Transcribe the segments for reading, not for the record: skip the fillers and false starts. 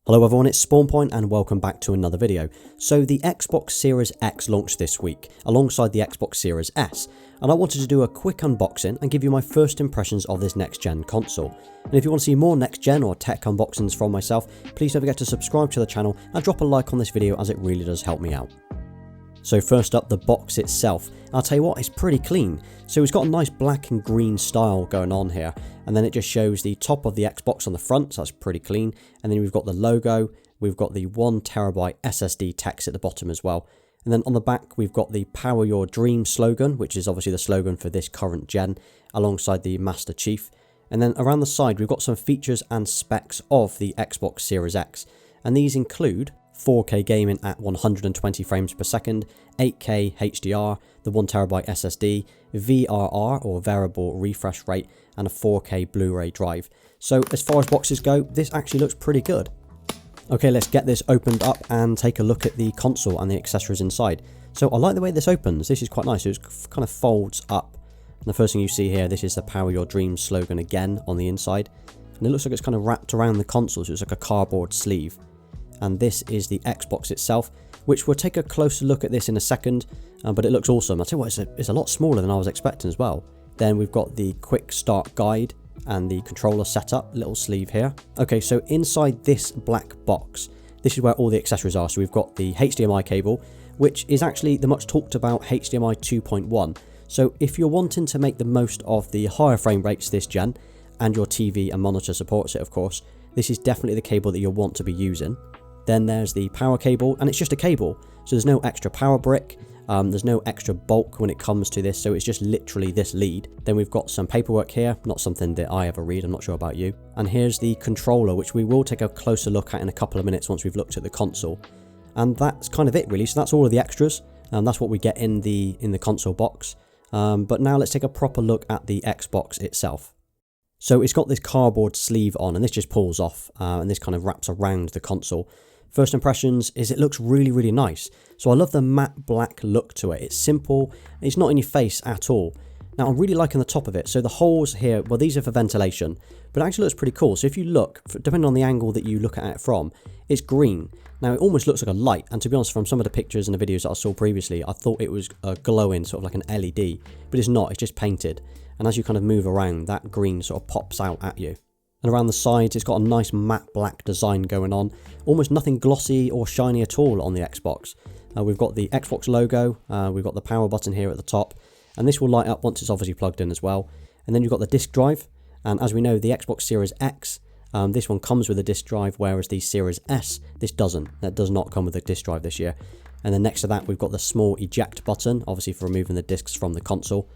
Hello everyone, it's SpawnPoiint and welcome back to another video. So the Xbox Series X launched this week, alongside the Xbox Series S, and I wanted to do a quick unboxing and give you my first impressions of this next-gen console. And if you want to see more next-gen or tech unboxings from myself, please don't forget to subscribe to the channel and drop a like on this video as it really does help me out. So first up, the box itself. I'll tell you what, it's pretty clean. So it's got a nice black and green style going on here, and then it just shows the top of the Xbox on the front, so that's pretty clean. And then we've got the logo, we've got the 1TB SSD text at the bottom as well. And then on the back, we've got the Power Your Dream slogan, which is obviously the slogan for this current gen, alongside the Master Chief. And then around the side, we've got some features and specs of the Xbox Series X. And these include 4K gaming at 120 frames per second, 8K HDR, the 1TB SSD, VRR or variable refresh rate, and a 4K Blu-ray drive. So as far as boxes go, this actually looks pretty good. Okay, let's get this opened up and take a look at the console and the accessories inside. So I like the way this opens. This is quite nice. It kind of folds up. And the first thing you see here, this is the Power Your Dreams slogan again on the inside. And it looks like it's kind of wrapped around the console, so it's like a cardboard sleeve. And this is the Xbox itself, which we'll take a closer look at this in a second, but it looks awesome. I'll tell you what, it's a lot smaller than I was expecting as well. Then we've got the quick start guide and the controller setup, little sleeve here. Okay, so inside this black box, this is where all the accessories are. So we've got the HDMI cable, which is actually the much talked about HDMI 2.1. So if you're wanting to make the most of the higher frame rates this gen, and your TV and monitor supports it of course, this is definitely the cable that you'll want to be using. Then there's the power cable, and it's just a cable, so there's no extra power brick, there's no extra bulk when it comes to this, so it's just literally this lead. Then we've got some paperwork here, not something that I ever read, I'm not sure about you. And here's the controller, which we will take a closer look at in a couple of minutes once we've looked at the console. And that's kind of it really, so that's all of the extras, and that's what we get in the console box. But now let's take a proper look at the Xbox itself. So it's got this cardboard sleeve on, and this just pulls off, and this kind of wraps around the console. First impressions is it looks really, really nice. So I love the matte black look to it. It's simple, it's not in your face at all. Now I'm really liking the top of it. So the holes here, well, these are for ventilation, but it actually looks pretty cool. So if you look, depending on the angle that you look at it from, it's green. Now it almost looks like a light, and to be honest, from some of the pictures and the videos that I saw previously, I thought it was glowing, sort of like an LED, but it's not, it's just painted. And as you kind of move around, that green sort of pops out at you. And around the sides, it's got a nice matte black design going on. Almost nothing glossy or shiny at all on the Xbox. We've got the Xbox logo, we've got the power button here at the top, and this will light up once it's obviously plugged in as well. And then you've got the disc drive, and as we know, the Xbox Series X, this one comes with a disc drive, whereas the Series S, this doesn't. That does not come with a disc drive this year. And then next to that, we've got the small eject button, obviously for removing the discs from the console.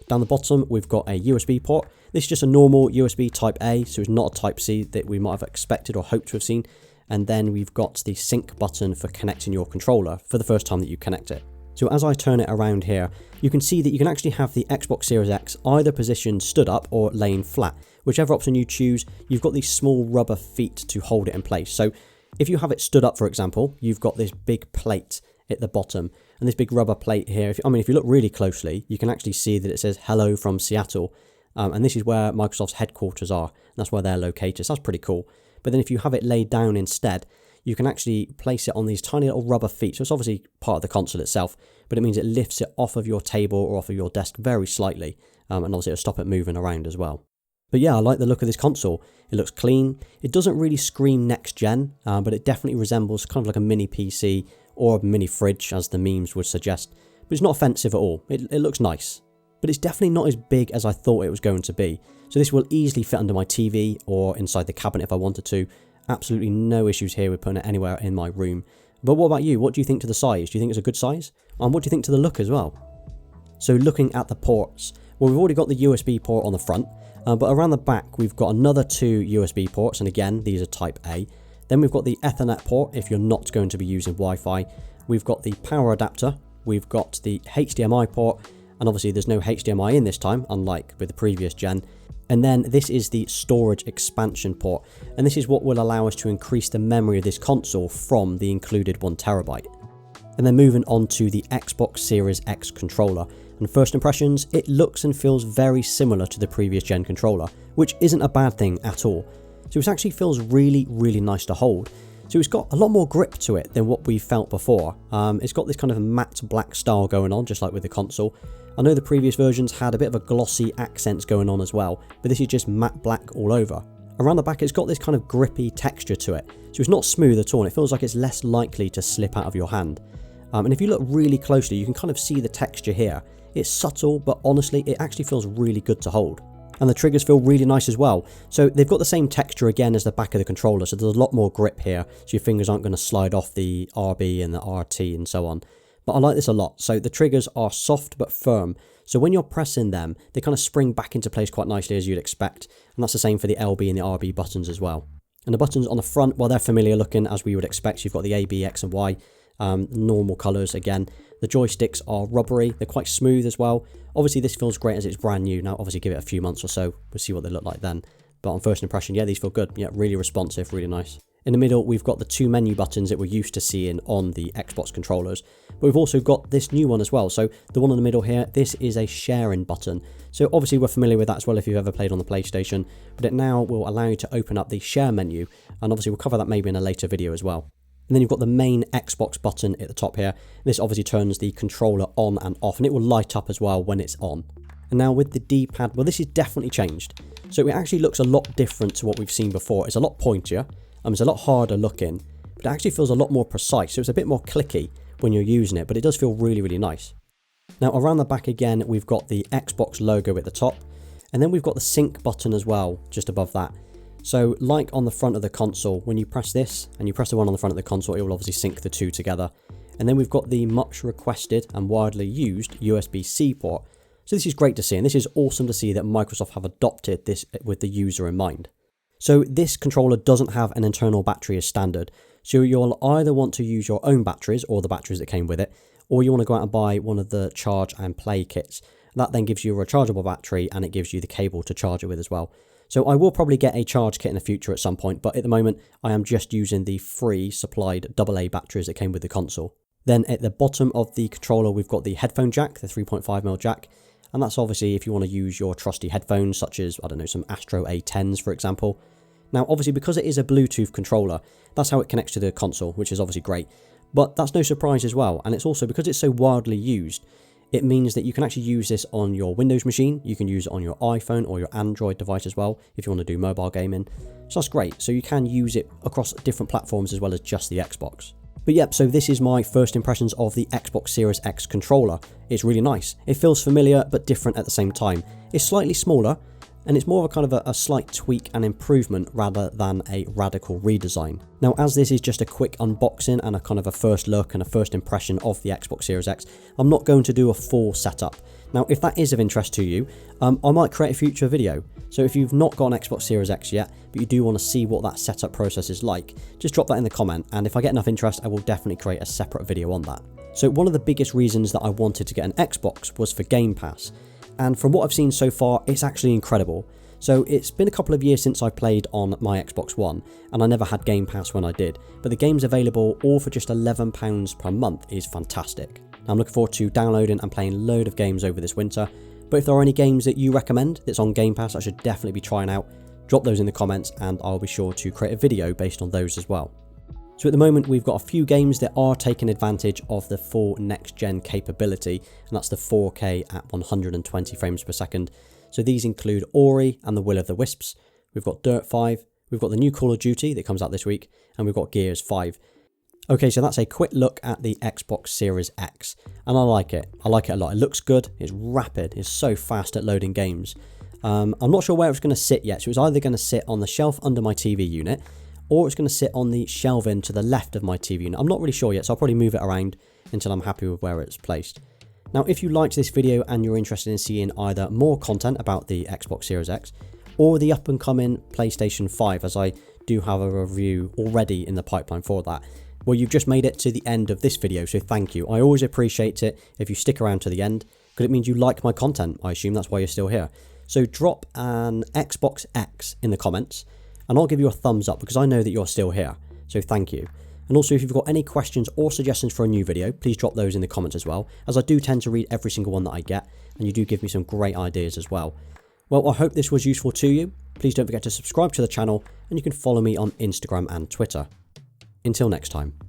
Down the bottom, we've got a USB port. This is just a normal USB Type A, so it's not a Type C that we might have expected or hoped to have seen. And then we've got the sync button for connecting your controller for the first time that you connect it. So as I turn it around here, you can see that you can actually have the Xbox Series X either positioned stood up or laying flat. Whichever option you choose, you've got these small rubber feet to hold it in place. So if you have it stood up, for example, you've got this big plate at the bottom, and this big rubber plate here, if you look really closely, you can actually see that it says hello from Seattle, and this is where Microsoft's headquarters are, and that's where they're located, so that's pretty cool. But then if you have it laid down instead, you can actually place it on these tiny little rubber feet, so it's obviously part of the console itself, but it means it lifts it off of your table or off of your desk very slightly, and obviously it'll stop it moving around as well. But yeah, I like the look of this console. It looks clean. It doesn't really scream next gen, but it definitely resembles kind of like a mini PC or a mini fridge, as the memes would suggest. But it's not offensive at all. It looks nice. But it's definitely not as big as I thought it was going to be. So this will easily fit under my TV or inside the cabinet if I wanted to. Absolutely no issues here with putting it anywhere in my room. But what about you? What do you think to the size? Do you think it's a good size? And what do you think to the look as well? So looking at the ports, well, we've already got the USB port on the front. But around the back, we've got another 2 USB ports, and again, these are Type A. Then we've got the Ethernet port if you're not going to be using Wi-Fi. We've got the power adapter. We've got the HDMI port, and obviously there's no HDMI in this time, unlike with the previous gen. And then this is the storage expansion port, and this is what will allow us to increase the memory of this console from the included 1TB. And then moving on to the Xbox Series X controller. And first impressions, it looks and feels very similar to the previous gen controller, which isn't a bad thing at all. So it actually feels really, really nice to hold. So it's got a lot more grip to it than what we felt before. It's got this kind of matte black style going on, just like with the console. I know the previous versions had a bit of a glossy accents going on as well, but this is just matte black all over. Around the back it's got this kind of grippy texture to it, so it's not smooth at all, and it feels like it's less likely to slip out of your hand. And if you look really closely, you can kind of see the texture here. It's subtle, but honestly it actually feels really good to hold. And the triggers feel really nice as well. So they've got the same texture again as the back of the controller, so there's a lot more grip here, so your fingers aren't going to slide off the RB and the RT and so on. But I like this a lot. So the triggers are soft but firm, so when you're pressing them, they kind of spring back into place quite nicely as you'd expect, and that's the same for the LB and the RB buttons as well. And the buttons on the front, well, they're familiar looking as we would expect. You've got the A, B, X and Y, normal colours again. The joysticks are rubbery, they're quite smooth as well. Obviously this feels great as it's brand new. Now obviously give it a few months or so, we'll see what they look like then. But on first impression, yeah, these feel good. Yeah, really responsive, really nice. In the middle, we've got the two menu buttons that we're used to seeing on the Xbox controllers, but we've also got this new one as well. So the one in the middle here, this is a sharing button. So obviously we're familiar with that as well if you've ever played on the PlayStation, but it now will allow you to open up the share menu, and obviously we'll cover that maybe in a later video as well. And then you've got the main Xbox button at the top here. This obviously turns the controller on and off, and it will light up as well when it's on. And now with the D-pad, well, this is definitely changed. So it actually looks a lot different to what we've seen before. It's a lot pointier, it's a lot harder looking, but it actually feels a lot more precise. So it's a bit more clicky when you're using it, but it does feel really, really nice. Now around the back again, we've got the Xbox logo at the top, and then we've got the sync button as well, just above that. So like on the front of the console, when you press this and you press the one on the front of the console, it will obviously sync the two together. And then we've got the much requested and widely used USB-C port. So this is great to see, and this is awesome to see that Microsoft have adopted this with the user in mind. So this controller doesn't have an internal battery as standard. So you'll either want to use your own batteries or the batteries that came with it, or you want to go out and buy one of the charge and play kits. That then gives you a rechargeable battery, and it gives you the cable to charge it with as well. So I will probably get a charge kit in the future at some point, but at the moment I am just using the free supplied AA batteries that came with the console. Then at the bottom of the controller we've got the headphone jack, the 3.5mm jack, and that's obviously if you want to use your trusty headphones such as, I don't know, some Astro A10s for example. Now obviously because it is a Bluetooth controller, that's how it connects to the console, which is obviously great. But that's no surprise as well, and it's also because it's so widely used, it means that you can actually use this on your Windows machine, you can use it on your iPhone or your Android device as well, if you want to do mobile gaming. So that's great, so you can use it across different platforms as well as just the Xbox. But yep, so this is my first impressions of the Xbox Series X controller. It's really nice. It feels familiar but different at the same time. It's slightly smaller, and it's more of a kind of a slight tweak and improvement rather than a radical redesign. Now as this is just a quick unboxing and a kind of a first look and a first impression of the Xbox Series X, I'm not going to do a full setup. Now if that is of interest to you, I might create a future video. So if you've not got an Xbox Series X yet, but you do want to see what that setup process is like, just drop that in the comment, and if I get enough interest I will definitely create a separate video on that. So one of the biggest reasons that I wanted to get an Xbox was for Game Pass. And from what I've seen so far, it's actually incredible. So it's been a couple of years since I played on my Xbox One, and I never had Game Pass when I did, but the games available all for just £11 per month is fantastic. I'm looking forward to downloading and playing a load of games over this winter, but if there are any games that you recommend that's on Game Pass I should definitely be trying out, drop those in the comments and I'll be sure to create a video based on those as well. So at the moment we've got a few games that are taking advantage of the full next-gen capability, and that's the 4K at 120 frames per second. So these include Ori and the Will of the Wisps, we've got Dirt 5, we've got the new Call of Duty that comes out this week, and we've got Gears 5. Okay, so that's a quick look at the Xbox Series X, and I like it a lot. It looks good, it's rapid, it's so fast at loading games. I'm not sure where it's going to sit yet, so it's either going to sit on the shelf under my TV unit, or it's going to sit on the shelving to the left of my TV unit. I'm not really sure yet, so I'll probably move it around until I'm happy with where it's placed. Now, if you liked this video and you're interested in seeing either more content about the Xbox Series X or the up and coming PlayStation 5, as I do have a review already in the pipeline for that, well, you've just made it to the end of this video, so thank you. I always appreciate it if you stick around to the end, because it means you like my content. I assume that's why you're still here. So drop an Xbox X in the comments, and I'll give you a thumbs up because I know that you're still here, so thank you. And also if you've got any questions or suggestions for a new video, please drop those in the comments as well, as I do tend to read every single one that I get, and you do give me some great ideas as well. Well, I hope this was useful to you. Please don't forget to subscribe to the channel, and you can follow me on Instagram and Twitter. Until next time.